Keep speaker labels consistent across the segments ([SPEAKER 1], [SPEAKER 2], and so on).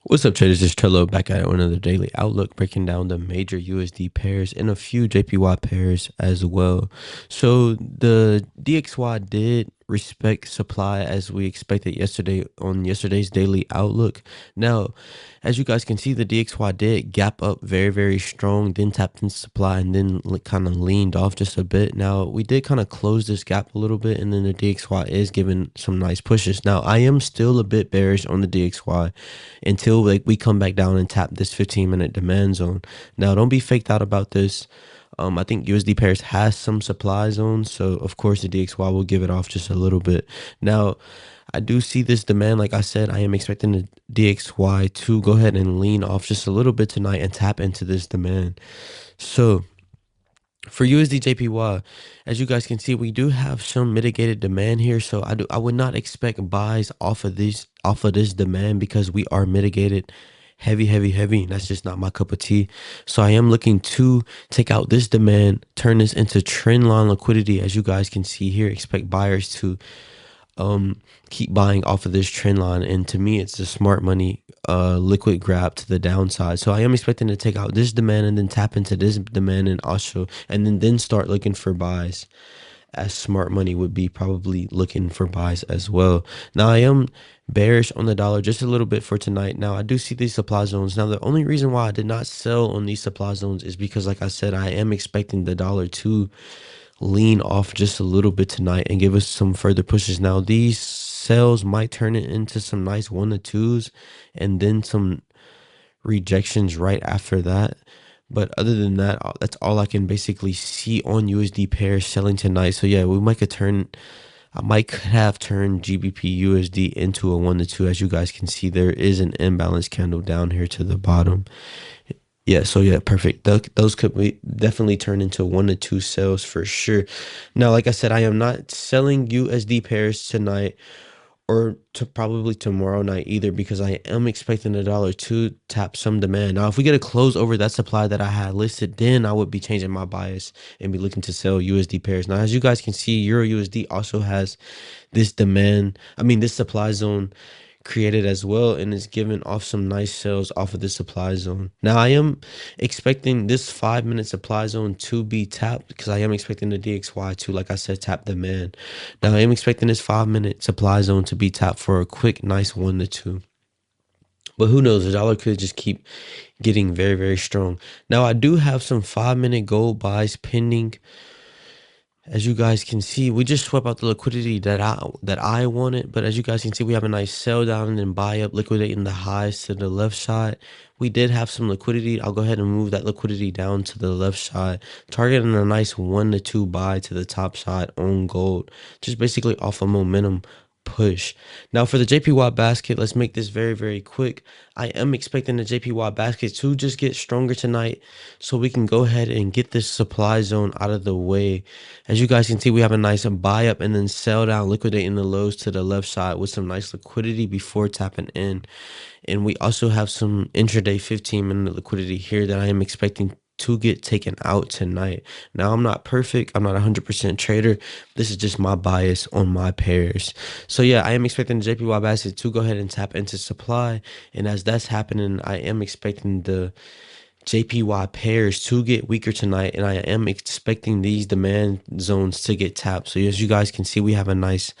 [SPEAKER 1] What's up, traders? It's Trello back at another daily outlook, breaking down the major USD pairs and a few JPY pairs as well. So the DXY did respect supply as we expected yesterday on yesterday's daily outlook. Now, as you guys can see, the DXY did gap up very strong, then tapped into supply and then kind of leaned off just a bit. Now, we did kind of close this gap a little bit, and then the DXY is giving some nice pushes. Now, I am still a bit bearish on the DXY until we come back down and tap this 15-minute demand zone. Now, don't be faked out about this. I think USD pairs has some supply zones, so of course the DXY will give it off just a little bit. Now, I do see this demand. Like I said, I am expecting the DXY to go ahead and lean off just a little bit tonight and tap into this demand. So for USDJPY, as you guys can see, we do have some mitigated demand here. So I would not expect buys off of this demand because we are mitigated heavy. And that's just not my cup of tea. So I am looking to take out this demand, turn this into trend line liquidity. As you guys can see here, expect buyers to keep buying off of this trend line, and to me it's a smart money liquid grab to the downside. So I am expecting to take out this demand and then tap into this demand and also and then start looking for buys, as smart money would be probably looking for buys as well. Now I am bearish on the dollar just a little bit for tonight. Now I do see these supply zones. Now the only reason why I did not sell on these supply zones is because, like I said, I am expecting the dollar to lean off just a little bit tonight and give us some further pushes. Now these sales might turn it into some nice 1-2s and then some rejections right after that. But other than that, that's all I can basically see on USD pairs selling tonight. So yeah, I might have turned GBPUSD into a 1-2. As you guys can see, there is an imbalance candle down here to the bottom. Yeah, so yeah, perfect. Those could be definitely turn into 1-2 sales for sure. Now, like I said, I am not selling USD pairs tonight or to probably tomorrow night either, because I am expecting the dollar to tap some demand. Now, if we get a close over that supply that I had listed, then I would be changing my bias and be looking to sell USD pairs. Now, as you guys can see, EURUSD also has this this supply zone created as well, and it's giving off some nice sales off of the supply zone. Now I am expecting this 5-minute supply zone to be tapped because I am expecting the DXY to, like I said, tap demand. Now I am expecting this 5-minute supply zone to be tapped for a quick nice 1-2. But who knows, the dollar could just keep getting very strong. Now I do have some 5-minute gold buys pending. As you guys can see, we just swept out the liquidity that I wanted. But as you guys can see, we have a nice sell down and then buy up, liquidating the highs to the left side. We did have some liquidity. I'll go ahead and move that liquidity down to the left side, targeting a nice 1-2 buy to the top side on gold, just basically off a momentum push. Now for the JPY basket, let's make this very quick. I am expecting the JPY basket to just get stronger tonight so we can go ahead and get this supply zone out of the way. As you guys can see, we have a nice buy up and then sell down, liquidating the lows to the left side with some nice liquidity before tapping in. And we also have some intraday 15-minute liquidity here that I am expecting to get taken out tonight. Now, I'm not perfect. I'm not 100% trader. This is just my bias on my pairs. So yeah, I am expecting the JPY basket to go ahead and tap into supply. And as that's happening, I am expecting the JPY pairs to get weaker tonight, and I am expecting these demand zones to get tapped. So as you guys can see, we have a nice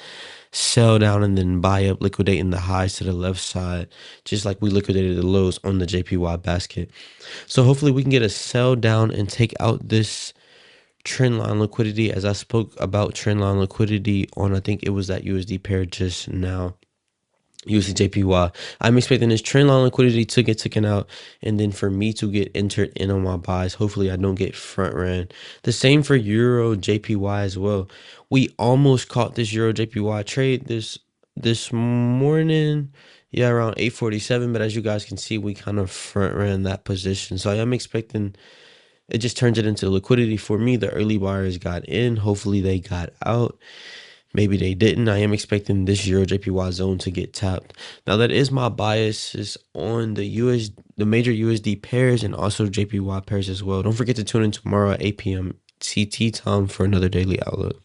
[SPEAKER 1] sell down and then buy up, liquidating the highs to the left side, just like we liquidated the lows on the JPY basket. So hopefully we can get a sell down and take out this trend line liquidity, as I spoke about trend line liquidity on, I think it was that USD pair just now. USDJPY. I'm expecting this trend line liquidity to get taken out, and then for me to get entered in on my buys. Hopefully I don't get front ran. The same for EURUSD as well. We almost caught this EURUSD trade this morning, yeah, around 8:47. But as you guys can see, we kind of front ran that position. So I am expecting it just turns it into liquidity for me. The early buyers got in. Hopefully they got out. Maybe they didn't. I am expecting this EURUSD zone to get tapped. Now that is my biases on the major USD pairs and also JPY pairs as well. Don't forget to tune in tomorrow at 8 p.m. CT time for another daily outlook.